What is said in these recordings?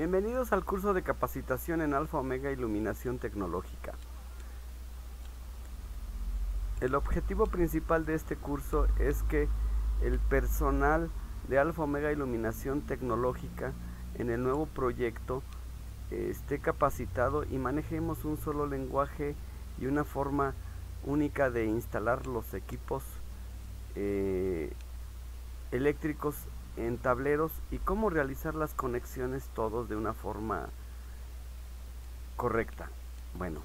Bienvenidos al curso de capacitación en Alfa Omega Iluminación Tecnológica. El objetivo principal de este curso es que el personal de Alfa Omega Iluminación Tecnológica en el nuevo proyecto esté capacitado y manejemos un solo lenguaje y una forma única de instalar los equipos eléctricos en tableros y cómo realizar las conexiones todos de una forma correcta. Bueno,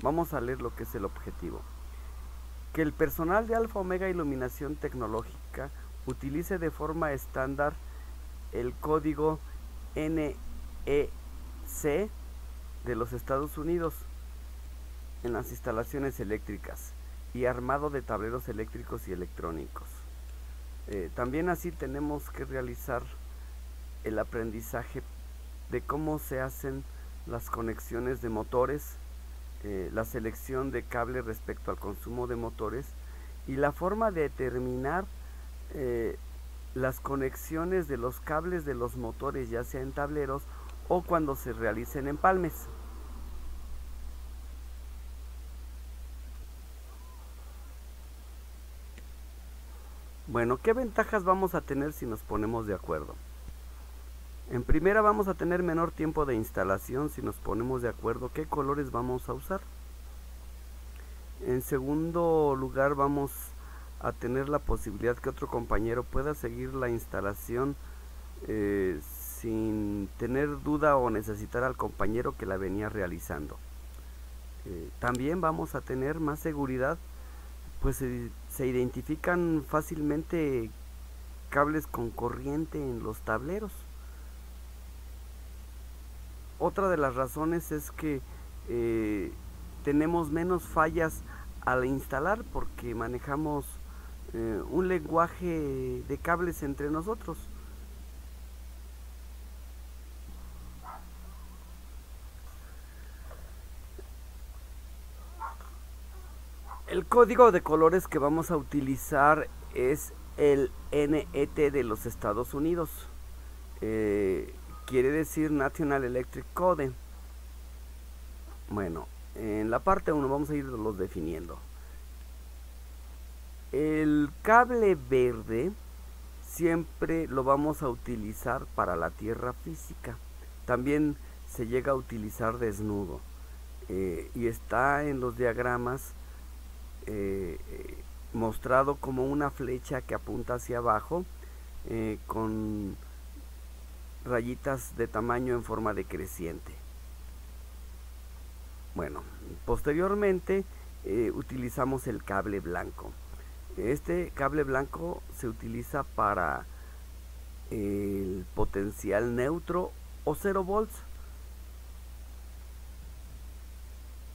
vamos a leer lo que es el objetivo. Que el personal de Alfa Omega Iluminación Tecnológica utilice de forma estándar el código NEC de los Estados Unidos en las instalaciones eléctricas y armado de tableros eléctricos y electrónicos. También así tenemos que realizar el aprendizaje de cómo se hacen las conexiones de motores, la selección de cable respecto al consumo de motores y la forma de determinar las conexiones de los cables de los motores, ya sea en tableros o cuando se realicen empalmes. Bueno, ¿qué ventajas vamos a tener si nos ponemos de acuerdo? En primera, vamos a tener menor tiempo de instalación si nos ponemos de acuerdo qué colores vamos a usar. En segundo lugar, vamos a tener la posibilidad que otro compañero pueda seguir la instalación sin tener duda o necesitar al compañero que la venía realizando. También vamos a tener más seguridad, pues se identifican fácilmente cables con corriente en los tableros. Otra de las razones es que tenemos menos fallas al instalar porque manejamos un lenguaje de cables entre nosotros. El código de colores que vamos a utilizar es el NET de los Estados Unidos. Quiere decir National Electric Code. Bueno, en la parte 1 vamos a irlos definiendo. El cable verde siempre lo vamos a utilizar para la tierra física. También se llega a utilizar desnudo. Y está en los diagramas mostrado como una flecha que apunta hacia abajo con rayitas de tamaño en forma decreciente. Bueno, posteriormente utilizamos el cable blanco. Este cable blanco se utiliza para el potencial neutro o 0 volts.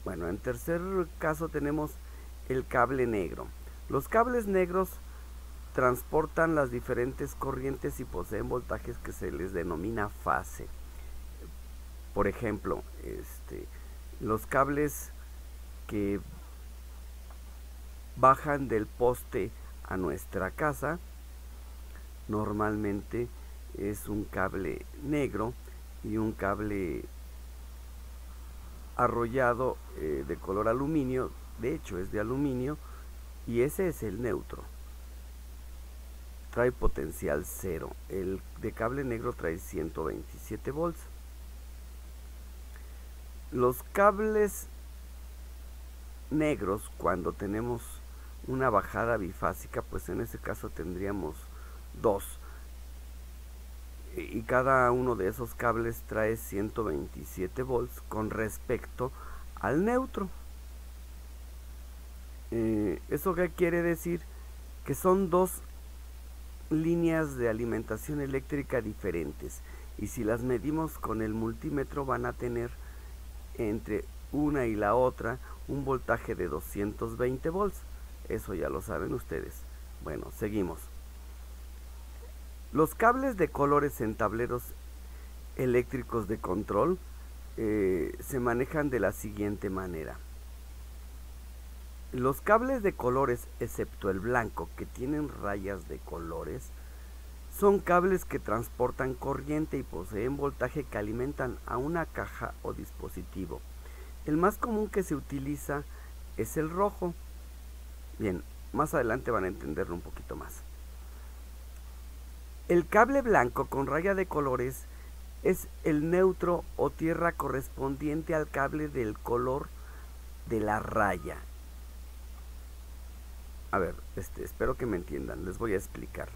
Bueno, en tercer caso tenemos el cable negro. Los cables negros transportan las diferentes corrientes y poseen voltajes que se les denomina fase. Por ejemplo, los cables que bajan del poste a nuestra casa normalmente es un cable negro y un cable arrollado de color aluminio. De hecho es de aluminio y ese es el neutro, trae potencial 0. El de cable negro trae 127 volts. Los cables negros, cuando tenemos una bajada bifásica, pues en ese caso tendríamos 2 y cada uno de esos cables trae 127 volts con respecto al neutro. ¿Eso qué quiere decir? Que son dos líneas de alimentación eléctrica diferentes y si las medimos con el multímetro van a tener entre una y la otra un voltaje de 220 volts. Eso ya lo saben ustedes. Bueno, seguimos. Los cables de colores en tableros eléctricos de control se manejan de la siguiente manera. Los cables de colores, excepto el blanco, que tienen rayas de colores, Son cables que transportan corriente y poseen voltaje que alimentan a una caja o dispositivo. El más común que se utiliza es el rojo. Bien, más adelante van a entenderlo un poquito más. El cable blanco con raya de colores es el neutro o tierra correspondiente al cable del color de la raya. A ver, espero que me entiendan, les voy a explicar.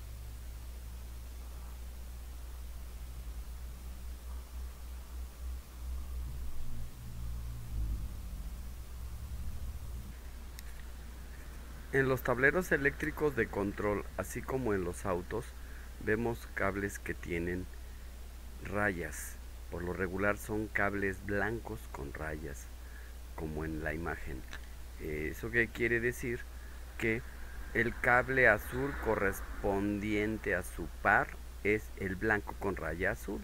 En los tableros eléctricos de control, así como en los autos, vemos cables que tienen rayas. Por lo regular son cables blancos con rayas, como en la imagen. ¿Eso qué quiere decir? Que el cable azul correspondiente a su par es el blanco con raya azul.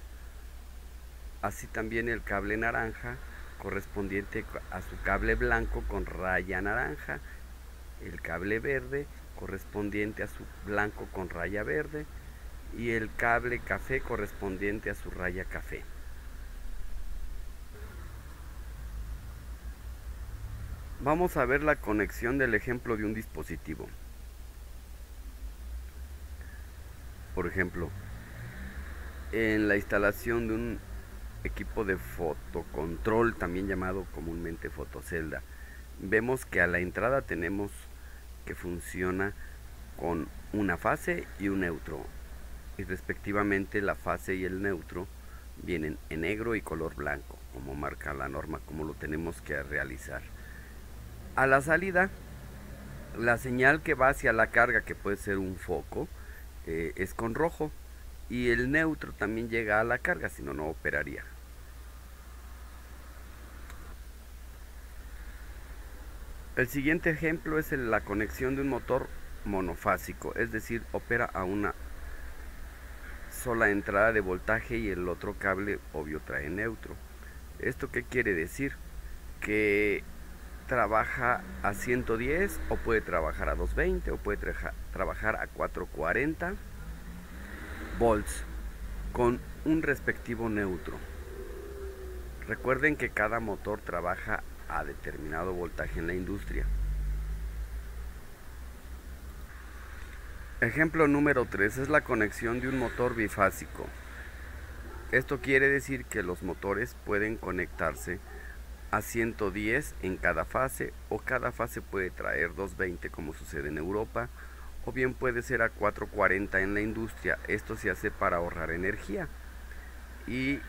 Así también el cable naranja correspondiente a su cable blanco con raya naranja. El cable verde correspondiente a su blanco con raya verde y el cable café correspondiente a su raya café. Vamos a ver la conexión del ejemplo de un dispositivo. Por ejemplo, en la instalación de un equipo de fotocontrol, también llamado comúnmente fotocelda, vemos que a la entrada tenemos que funciona con una fase y un neutro, y respectivamente la fase y el neutro vienen en negro y color blanco, como marca la norma, como lo tenemos que realizar. A la salida, la señal que va hacia la carga, que puede ser un foco, es con rojo, y el neutro también llega a la carga, si no, no operaría. El siguiente ejemplo es la conexión de un motor monofásico, es decir, opera a una sola entrada de voltaje y el otro cable obvio trae neutro. ¿Esto qué quiere decir? Que trabaja a 110 o puede trabajar a 220 o puede trabajar a 440 volts con un respectivo neutro. Recuerden que cada motor trabaja a determinado voltaje en la industria. Ejemplo número 3 es la conexión de un motor bifásico. Esto quiere decir que los motores pueden conectarse a 110 en cada fase, o cada fase puede traer 220 como sucede en Europa, o bien puede ser a 440 en la industria. Esto se hace para ahorrar energía. Y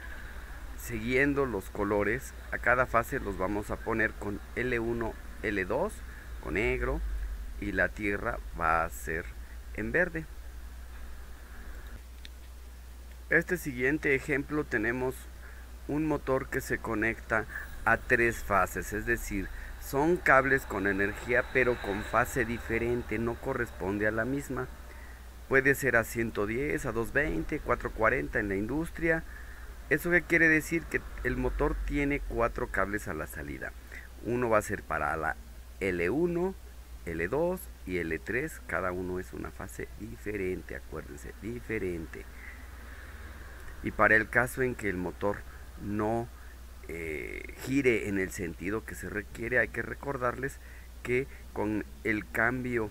siguiendo los colores, a cada fase los vamos a poner con L1, L2, con negro, y la tierra va a ser en verde. Este siguiente ejemplo tenemos un motor que se conecta a 3 fases, es decir, son cables con energía pero con fase diferente, no corresponde a la misma. Puede ser a 110, a 220, 440 en la industria. ¿Eso qué quiere decir? Que el motor tiene 4 cables a la salida. Uno va a ser para la L1, L2 y L3. Cada uno es una fase diferente, acuérdense, diferente. Y para el caso en que el motor no gire en el sentido que se requiere, hay que recordarles que con el cambio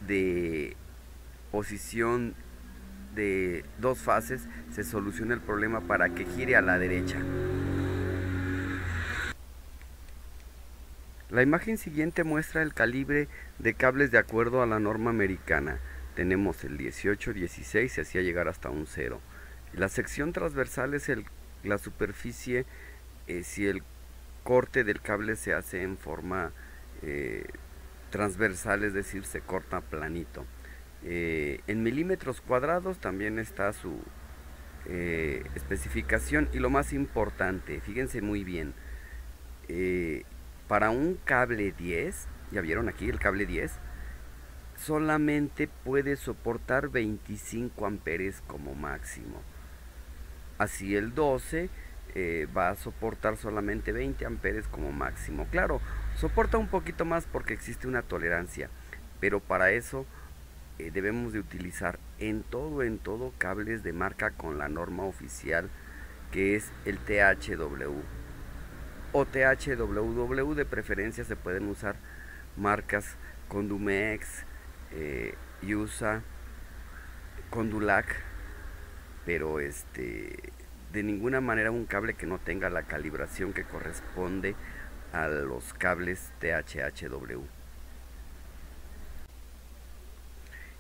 de posición de 2 fases se soluciona el problema para que gire a la derecha. La imagen siguiente muestra el calibre de cables de acuerdo a la norma americana. Tenemos el 18, 16 y hacía llegar hasta un 0. La sección transversal es la superficie si el corte del cable se hace en forma transversal, es decir, se corta planito. En milímetros cuadrados también está su especificación, y lo más importante, fíjense muy bien, para un cable 10, ya vieron aquí el cable 10, solamente puede soportar 25 amperes como máximo. Así el 12 va a soportar solamente 20 amperes como máximo. Claro, soporta un poquito más porque existe una tolerancia, pero para eso debemos de utilizar en todo cables de marca con la norma oficial, que es el THW o THWW. De preferencia se pueden usar marcas Condumex, USA, Condulac, pero de ninguna manera un cable que no tenga la calibración que corresponde a los cables THW.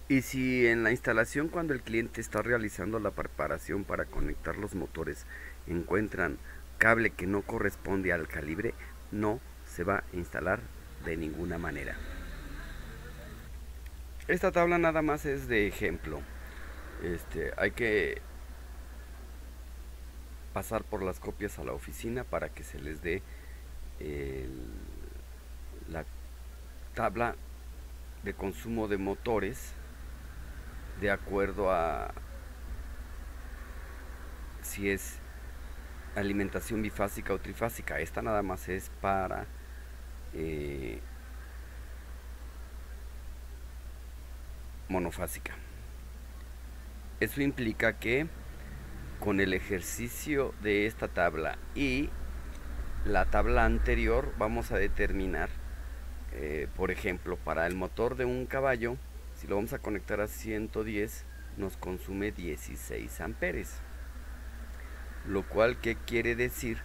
Y si en la instalación, cuando el cliente está realizando la preparación para conectar los motores, encuentran cable que no corresponde al calibre, no se va a instalar de ninguna manera. Esta tabla nada más es de ejemplo. Hay que pasar por las copias a la oficina para que se les dé la tabla de consumo de motores de acuerdo a si es alimentación bifásica o trifásica. Esta nada más es para monofásica. Eso implica que con el ejercicio de esta tabla y la tabla anterior vamos a determinar, por ejemplo, para el motor de un caballo, si lo vamos a conectar a 110, nos consume 16 amperes. Lo cual, ¿qué quiere decir?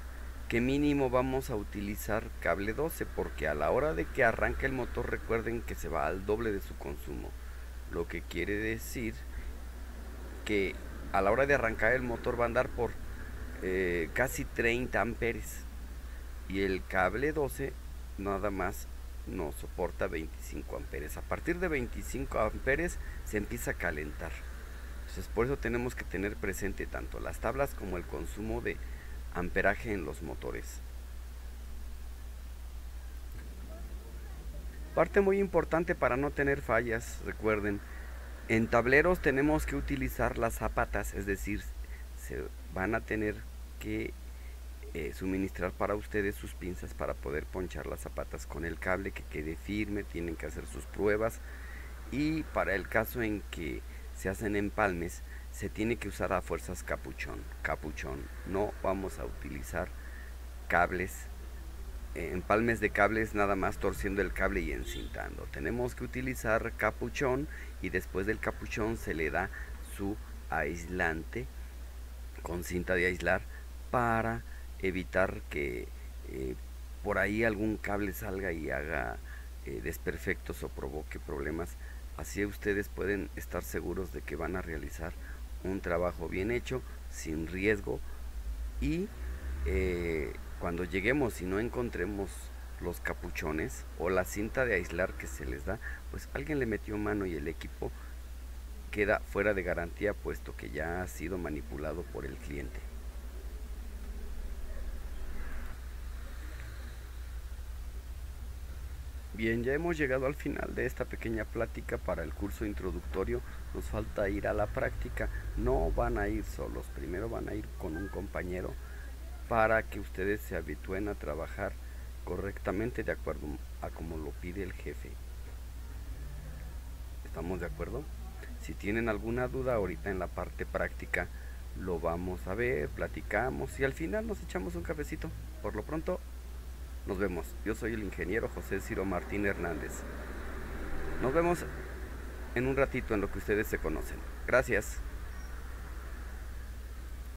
Que mínimo vamos a utilizar cable 12, porque a la hora de que arranque el motor, recuerden que se va al doble de su consumo. Lo que quiere decir que a la hora de arrancar el motor va a andar por casi 30 amperes. Y el cable 12 nada más nos soporta 25 amperes. A partir de 25 amperes se empieza a calentar. Entonces por eso tenemos que tener presente tanto las tablas como el consumo de amperaje en los motores. Parte muy importante para no tener fallas, recuerden, en tableros tenemos que utilizar las zapatas, es decir, se van a tener que suministrar para ustedes sus pinzas para poder ponchar las zapatas con el cable, que quede firme, tienen que hacer sus pruebas. Y para el caso en que se hacen empalmes, se tiene que usar a fuerzas capuchón. No vamos a utilizar cables, empalmes de cables nada más torciendo el cable y encintando. Tenemos que utilizar capuchón, y después del capuchón se le da su aislante con cinta de aislar para evitar que por ahí algún cable salga y haga desperfectos o provoque problemas. Así ustedes pueden estar seguros de que van a realizar un trabajo bien hecho, sin riesgo. Y cuando lleguemos y no encontremos los capuchones o la cinta de aislar que se les da, pues alguien le metió mano y el equipo queda fuera de garantía, puesto que ya ha sido manipulado por el cliente. Bien, ya hemos llegado al final de esta pequeña plática para el curso introductorio. Nos falta ir a la práctica. No van a ir solos, primero van a ir con un compañero para que ustedes se habitúen a trabajar correctamente de acuerdo a como lo pide el jefe. ¿Estamos de acuerdo? Si tienen alguna duda ahorita en la parte práctica, lo vamos a ver, platicamos y al final nos echamos un cafecito. Por lo pronto, nos vemos. Yo soy el ingeniero José Ciro Martín Hernández. Nos vemos en un ratito en lo que ustedes se conocen. Gracias.